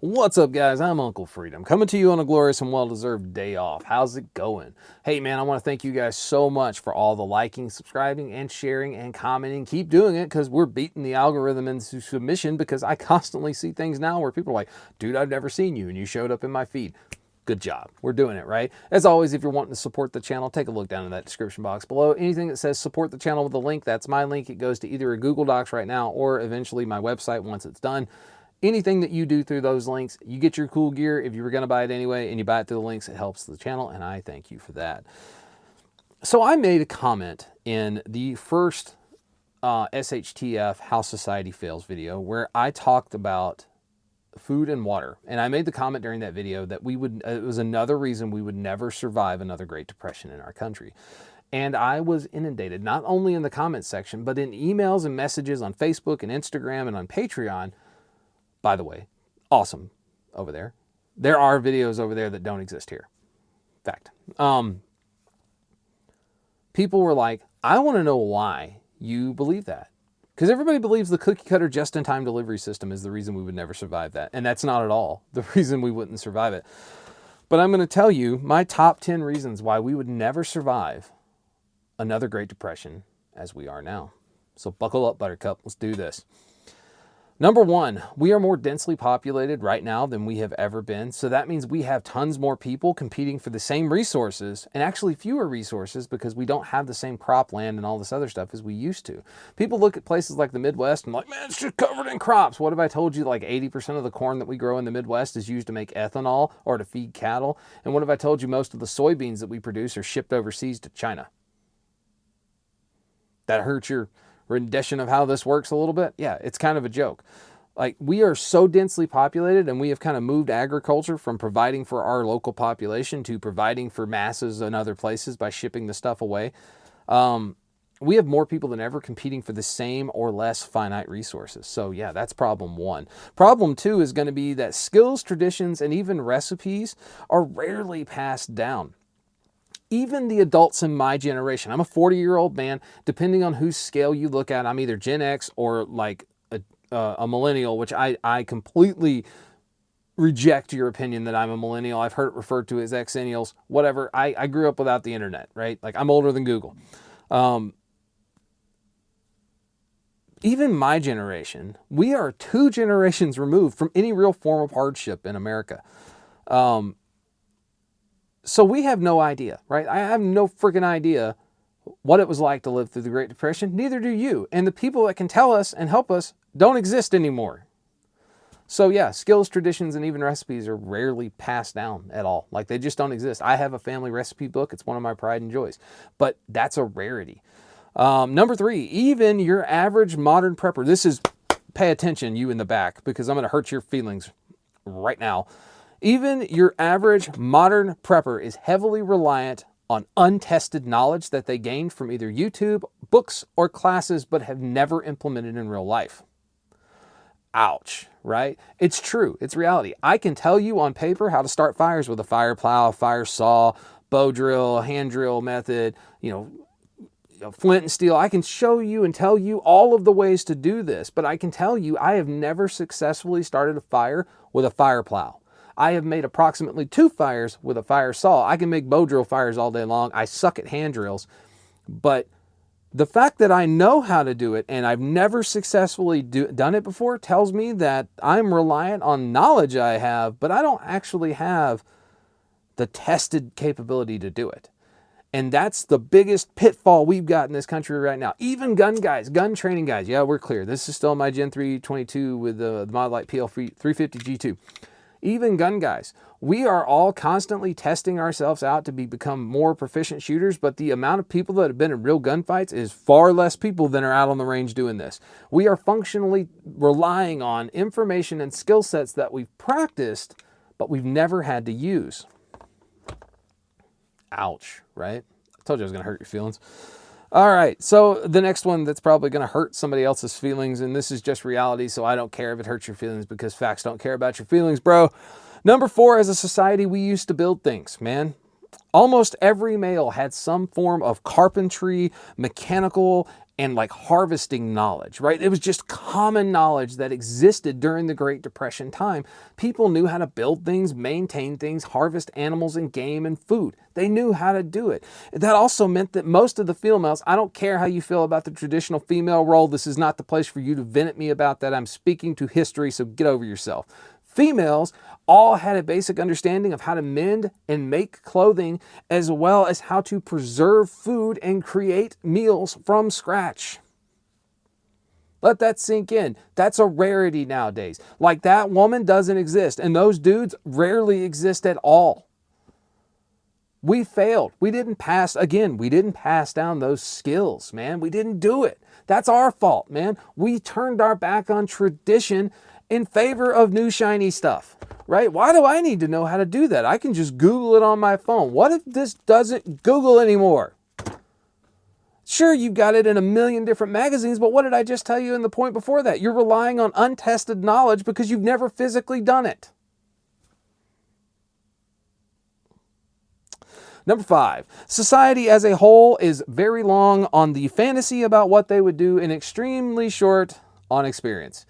What's up, guys? I'm Uncle Freedom, coming to you on a glorious and well-deserved day off. How's it going? Hey, man, I want to thank you guys so much for all the liking, subscribing, and sharing and commenting. Keep doing it because we're beating the algorithm into submission because I constantly see things now where people are like, dude, I've never seen you, and you showed up in my feed. Good job. We're doing it, right? As always, if you're wanting to support the channel, take a look down in that description box below. Anything that says support the channel with a link, that's my link. It goes to either a Google Docs right now or eventually my website once it's done. Anything that you do through those links, you get your cool gear. If you were going to buy it anyway and you buy it through the links, it helps the channel, and I thank you for that. So I made a comment in the first SHTF How Society Fails video where I talked about food and water. And I made the comment during that video that it was another reason we would never survive another Great Depression in our country. And I was inundated, not only in the comments section, but in emails and messages on Facebook and Instagram and on Patreon. By the way, awesome over there. There are videos over there that don't exist here. Fact. People were like, I want to know why you believe that. Because everybody believes the cookie cutter just-in-time delivery system is the reason we would never survive that. And that's not at all the reason we wouldn't survive it. But I'm going to tell you my top 10 reasons why we would never survive another Great Depression as we are now. So buckle up, Buttercup. Let's do this. Number one, we are more densely populated right now than we have ever been. So that means we have tons more people competing for the same resources and actually fewer resources because we don't have the same cropland and all this other stuff as we used to. People look at places like the Midwest and like, man, it's just covered in crops. What if I told you like 80% of the corn that we grow in the Midwest is used to make ethanol or to feed cattle? And what if I told you most of the soybeans that we produce are shipped overseas to China? That hurts your rendition of how this works a little bit? Yeah, it's kind of a joke. Like, we are so densely populated and we have kind of moved agriculture from providing for our local population to providing for masses in other places by shipping the stuff away. We have more people than ever competing for the same or less finite resources. So yeah, that's problem one. Problem two is going to be that skills, traditions, and even recipes are rarely passed down. Even the adults in my generation, I'm a 40-year-old man, depending on whose scale you look at, I'm either Gen X or like a millennial, which I completely reject your opinion that I'm a millennial. I've heard it referred to as Xennials, whatever. I grew up without the internet, right? Like, I'm older than Google. Even my generation, we are 2 generations removed from any real form of hardship in America. So we have no idea, right? I have no freaking idea what it was like to live through the Great Depression. Neither do you. And the people that can tell us and help us don't exist anymore. So yeah, skills, traditions, and even recipes are rarely passed down at all. Like, they just don't exist. I have a family recipe book. It's one of my pride and joys. But that's a rarity. Number 3, even your average modern prepper. This is, pay attention, you in the back, because I'm going to hurt your feelings right now. Even your average modern prepper is heavily reliant on untested knowledge that they gained from either YouTube, books, or classes, but have never implemented in real life. Ouch, right? It's true. It's reality. I can tell you on paper how to start fires with a fire plow, fire saw, bow drill, hand drill method, flint and steel. I can show you and tell you all of the ways to do this, but I can tell you I have never successfully started a fire with a fire plow. I have made approximately 2 fires with a fire saw. I can make bow drill fires all day long. I suck at hand drills. But the fact that I know how to do it and I've never successfully done it before tells me that I'm reliant on knowledge I have, but I don't actually have the tested capability to do it. And that's the biggest pitfall we've got in this country right now. Even gun guys, gun training guys. Yeah, we're clear. This is still my Gen 322 with the Mod Light PL 350 G2. Even gun guys, we are all constantly testing ourselves out to become more proficient shooters, but the amount of people that have been in real gunfights is far less people than are out on the range doing this. We are functionally relying on information and skill sets that we've practiced, but we've never had to use. Ouch, right? I told you I was going to hurt your feelings. All right, so the next one that's probably going to hurt somebody else's feelings, and this is just reality, so I don't care if it hurts your feelings because facts don't care about your feelings, bro. Number 4, as a society, we used to build things, man. Almost every male had some form of carpentry, mechanical, and like harvesting knowledge, right? It was just common knowledge that existed during the Great Depression time. People knew how to build things, maintain things, harvest animals and game and food. They knew how to do it. That also meant that most of the females, I don't care how you feel about the traditional female role, this is not the place for you to vent at me about that. I'm speaking to history, so get over yourself. Females all had a basic understanding of how to mend and make clothing, as well as how to preserve food and create meals from scratch. Let that sink in. That's a rarity nowadays. Like, that woman doesn't exist, and those dudes rarely exist at all. We failed. We didn't pass down those skills, man. We didn't do it. That's our fault, man. We turned our back on tradition in favor of new shiny stuff, right? Why do I need to know how to do that? I can just Google it on my phone. What if this doesn't Google anymore? Sure, you've got it in a million different magazines, but what did I just tell you in the point before that? You're relying on untested knowledge because you've never physically done it. Number 5, society as a whole is very long on the fantasy about what they would do and extremely short on experience.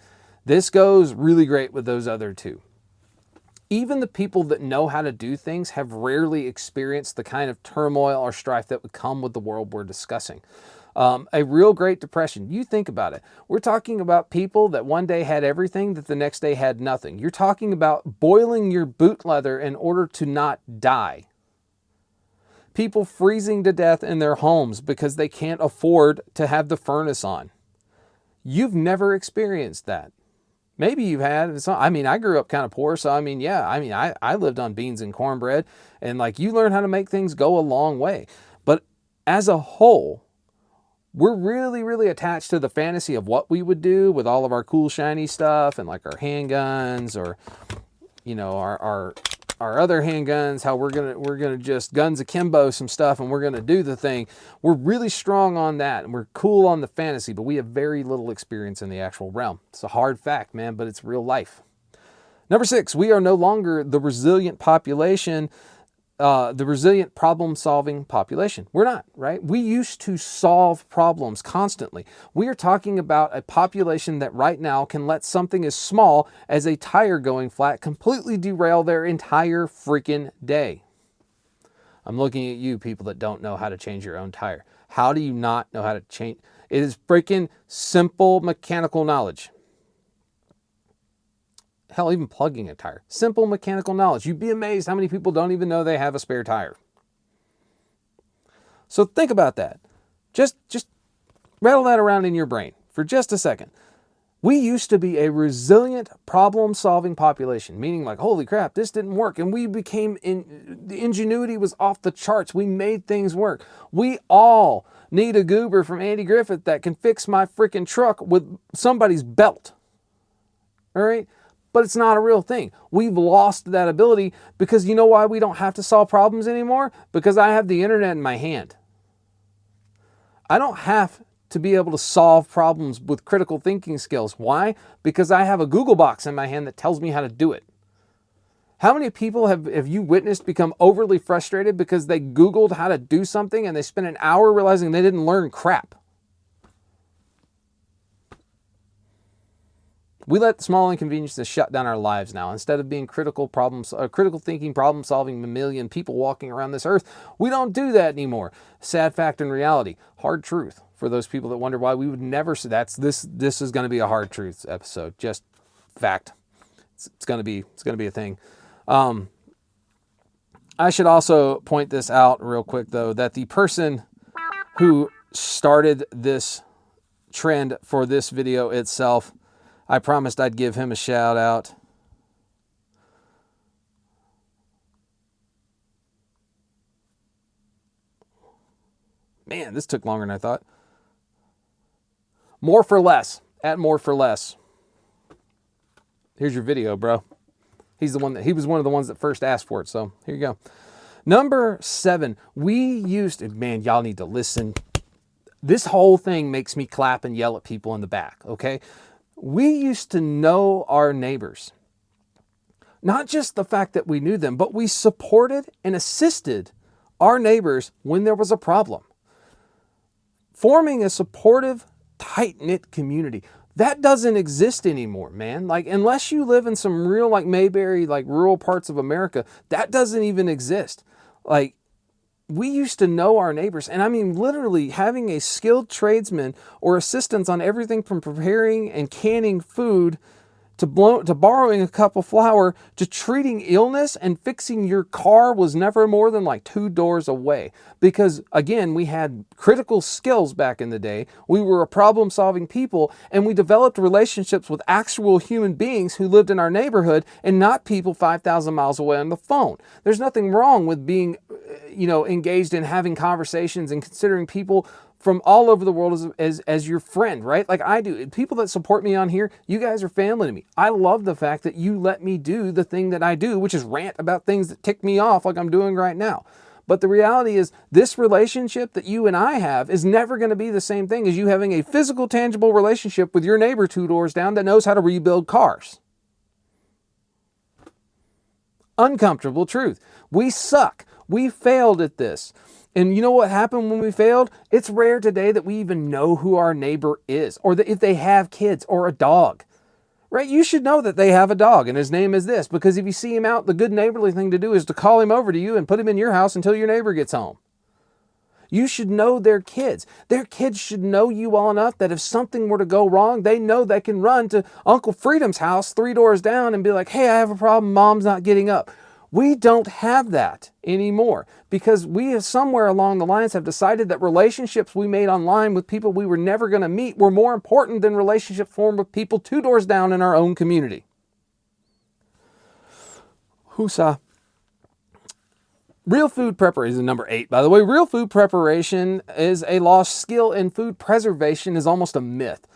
This goes really great with those other two. Even the people that know how to do things have rarely experienced the kind of turmoil or strife that would come with the world we're discussing. A real Great Depression, you think about it. We're talking about people that one day had everything that the next day had nothing. You're talking about boiling your boot leather in order to not die. People freezing to death in their homes because they can't afford to have the furnace on. You've never experienced that. Maybe you've had, I grew up kind of poor, so I lived on beans and cornbread, and like, you learn how to make things go a long way. But as a whole, we're really, really attached to the fantasy of what we would do with all of our cool, shiny stuff and like our handguns, or, you know, our other handguns, how we're gonna just guns akimbo some stuff and we're gonna do the thing. We're really strong on that and we're cool on the fantasy, but we have very little experience in the actual realm. It's a hard fact, man, but it's real life. Number 6, we are no longer the resilient population, the resilient problem-solving population. We're not, right? We used to solve problems constantly. We are talking about a population that right now can let something as small as a tire going flat completely derail their entire freaking day. I'm looking at you people that don't know how to change your own tire. How do you not know how to change? It is freaking simple mechanical knowledge. Hell, even plugging a tire. Simple mechanical knowledge. You'd be amazed how many people don't even know they have a spare tire. So think about that. Just rattle that around in your brain for just a second. We used to be a resilient problem-solving population, meaning like, holy crap, this didn't work. And we became, the ingenuity was off the charts. We made things work. We all need a goober from Andy Griffith that can fix my freaking truck with somebody's belt. All right? But it's not a real thing. We've lost that ability because you know why we don't have to solve problems anymore? Because I have the internet in my hand. I don't have to be able to solve problems with critical thinking skills. Why? Because I have a Google box in my hand that tells me how to do it. How many people have you witnessed become overly frustrated because they Googled how to do something and they spent an hour realizing they didn't learn crap? We let small inconveniences shut down our lives now. Instead of being critical thinking, problem-solving mammalian people walking around this earth, we don't do that anymore. Sad fact and reality. Hard truth for those people that wonder why we would never say this is going to be a hard truth episode. Just fact. It's going to be a thing. I should also point this out real quick though, that the person who started this trend for this video itself, I promised I'd give him a shout out. Man, this took longer than I thought. More for less. At More for Less. Here's your video, bro. He was one of the ones that first asked for it, so here you go. Number 7, man, y'all need to listen. This whole thing makes me clap and yell at people in the back, okay? We used to know our neighbors. Not just the fact that we knew them, but we supported and assisted our neighbors when there was a problem. forming a supportive, tight-knit community. That doesn't exist anymore, man. Like, unless you live in some real, like, Mayberry, like, rural parts of America, that doesn't even exist. Like, we used to know our neighbors. And I mean, literally having a skilled tradesman or assistants on everything from preparing and canning food to borrowing a cup of flour to treating illness and fixing your car was never more than like 2 doors away. Because again, we had critical skills back in the day. We were a problem-solving people, and we developed relationships with actual human beings who lived in our neighborhood and not people 5,000 miles away on the phone. There's nothing wrong with being, engaged in having conversations and considering people from all over the world as your friend, right? Like I do. People that support me on here, you guys are family to me. I love the fact that you let me do the thing that I do, which is rant about things that tick me off like I'm doing right now. But the reality is this relationship that you and I have is never going to be the same thing as you having a physical, tangible relationship with your neighbor 2 doors down that knows how to rebuild cars. Uncomfortable truth. We suck. We failed at this. And you know what happened when we failed? It's rare today that we even know who our neighbor is, or that if they have kids or a dog, right? You should know that they have a dog and his name is this, because if you see him out, the good neighborly thing to do is to call him over to you and put him in your house until your neighbor gets home. You should know their kids. Their kids should know you well enough that if something were to go wrong, they know they can run to Uncle Freedom's house 3 doors down and be like, hey, I have a problem. Mom's not getting up. We don't have that anymore because we have somewhere along the lines have decided that relationships we made online with people we were never going to meet were more important than relationships formed with people 2 doors down in our own community. Husa. Real food preparation is number 8. By the way, real food preparation is a lost skill, and food preservation is almost a myth.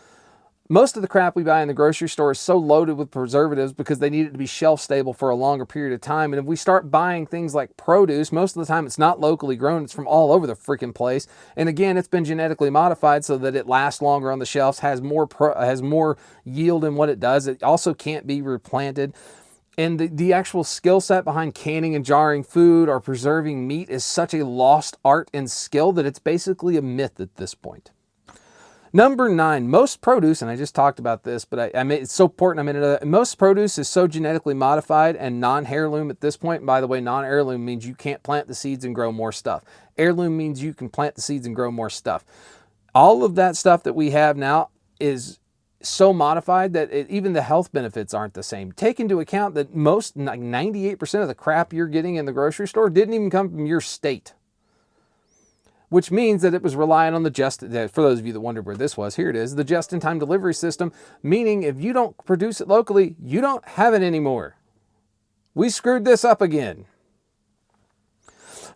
Most of the crap we buy in the grocery store is so loaded with preservatives because they need it to be shelf stable for a longer period of time. And if we start buying things like produce, most of the time it's not locally grown. It's from all over the freaking place. And again, it's been genetically modified so that it lasts longer on the shelves, has more yield in what it does. It also can't be replanted. And the actual skill set behind canning and jarring food or preserving meat is such a lost art and skill that it's basically a myth at this point. Number 9, most produce, and I just talked about this, but it's so important. Most produce is so genetically modified and non-heirloom at this point. And by the way, non-heirloom means you can't plant the seeds and grow more stuff. Heirloom means you can plant the seeds and grow more stuff. All of that stuff that we have now is so modified that even the health benefits aren't the same. Take into account that most, like 98% of the crap you're getting in the grocery store didn't even come from your state. Which means that it was relying on for those of you that wondered where this was, here it is, the just-in-time delivery system, meaning if you don't produce it locally, you don't have it anymore. We screwed this up again.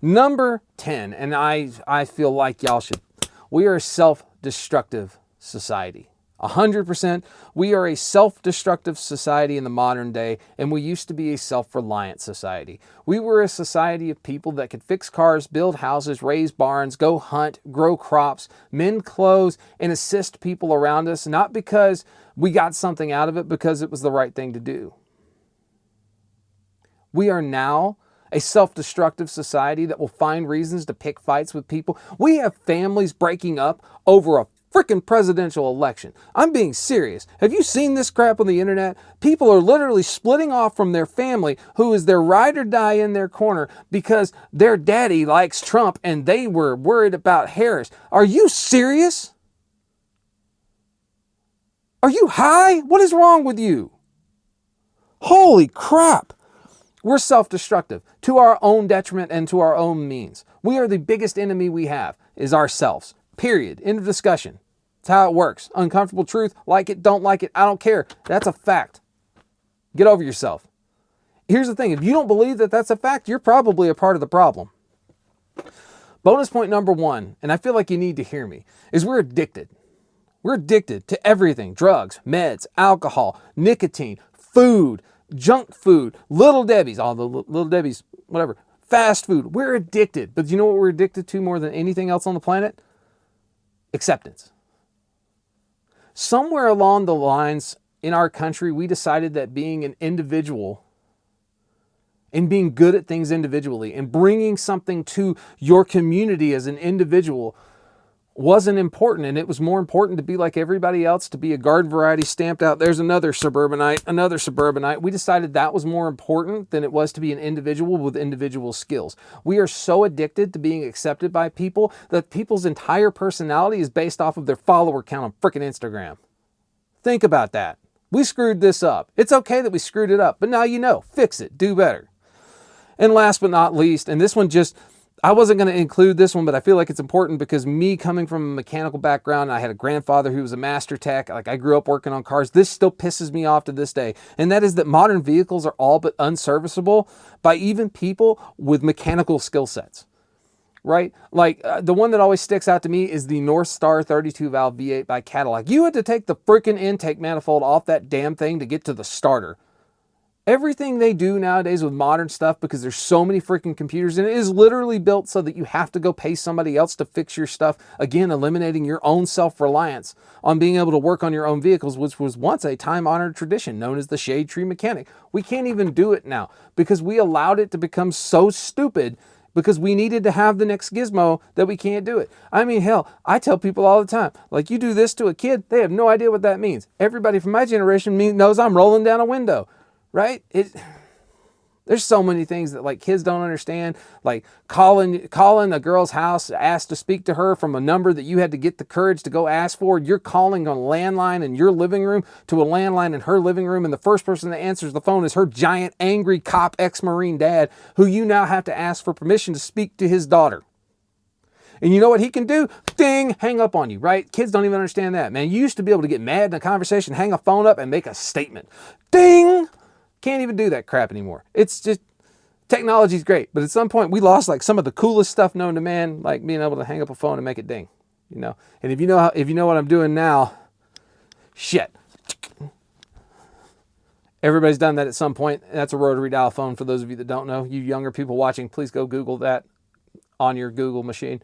Number 10, and I feel like y'all should, we are a self-destructive society. 100%. We are a self-destructive society in the modern day, and we used to be a self-reliant society. We were a society of people that could fix cars, build houses, raise barns, go hunt, grow crops, mend clothes, and assist people around us, not because we got something out of it, because it was the right thing to do. We are now a self-destructive society that will find reasons to pick fights with people. We have families breaking up over a freaking presidential election. I'm being serious. Have you seen this crap on the internet? People are literally splitting off from their family who is their ride or die in their corner because their daddy likes Trump and they were worried about Harris. Are you serious? Are you high? What is wrong with you? Holy crap. We're self-destructive to our own detriment and to our own means. We are the biggest enemy we have is ourselves. Period. End of discussion. That's how it works. Uncomfortable truth. Like it, don't like it. I don't care. That's a fact. Get over yourself. Here's the thing. If you don't believe that that's a fact, you're probably a part of the problem. Bonus point number 1, and I feel like you need to hear me, is we're addicted. We're addicted to everything. Drugs, meds, alcohol, nicotine, food, junk food, Little Debbie's, all the Little Debbie's, whatever, fast food. We're addicted. But you know what we're addicted to more than anything else on the planet? Acceptance. Somewhere along the lines in our country, we decided that being an individual and being good at things individually and bringing something to your community as an individual wasn't important, and it was more important to be like everybody else, to be a garden variety stamped out. There's another suburbanite, another suburbanite. We decided that was more important than it was to be an individual with individual skills. We are so addicted to being accepted by people that people's entire personality is based off of their follower count on freaking Instagram. Think about that. We screwed this up. It's okay that we screwed it up, but now you know, fix it, do better. And last but not least, and this one just, I wasn't going to include this one, but I feel like it's important because me coming from a mechanical background, I had a grandfather who was a master tech. Like, I grew up working on cars. This still pisses me off to this day. And that is that modern vehicles are all but unserviceable by even people with mechanical skill sets, right? Like the one that always sticks out to me is the North Star 32 valve V8 by Cadillac. You had to take the freaking intake manifold off that damn thing to get to the starter. Everything they do nowadays with modern stuff, because there's so many freaking computers, and it is literally built so that you have to go pay somebody else to fix your stuff. Again, eliminating your own self-reliance on being able to work on your own vehicles, which was once a time-honored tradition known as the shade tree mechanic. We can't even do it now because we allowed it to become so stupid because we needed to have the next gizmo that we can't do it. I mean, hell, I tell people all the time, like, you do this to a kid, they have no idea what that means. Everybody from my generation knows I'm rolling down a window. Right? There's so many things that like kids don't understand, like calling a girl's house, ask to speak to her from a number that you had to get the courage to go ask for. You're calling on a landline in your living room to a landline in her living room, and the first person that answers the phone is her giant angry cop ex-Marine dad, who you now have to ask for permission to speak to his daughter. And you know what he can do? Ding, hang up on you, right? Kids don't even understand that, man. You used to be able to get mad in a conversation, hang a phone up, and make a statement. Ding! Can't even do that crap anymore. It's just, technology's great, but at some point we lost like some of the coolest stuff known to man, like being able to hang up a phone and make it ding, you know. And if you know what I'm doing now, shit. Everybody's done that at some point. That's a rotary dial phone for those of you that don't know. You younger people watching, please go Google that on your Google machine.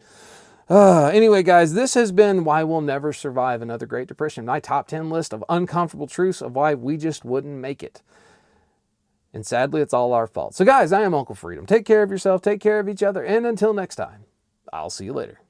Anyway, guys, this has been why we'll never survive another Great Depression. My top 10 list of uncomfortable truths of why we just wouldn't make it. And sadly, it's all our fault. So guys, I am Uncle Freedom. Take care of yourself, take care of each other, and until next time, I'll see you later.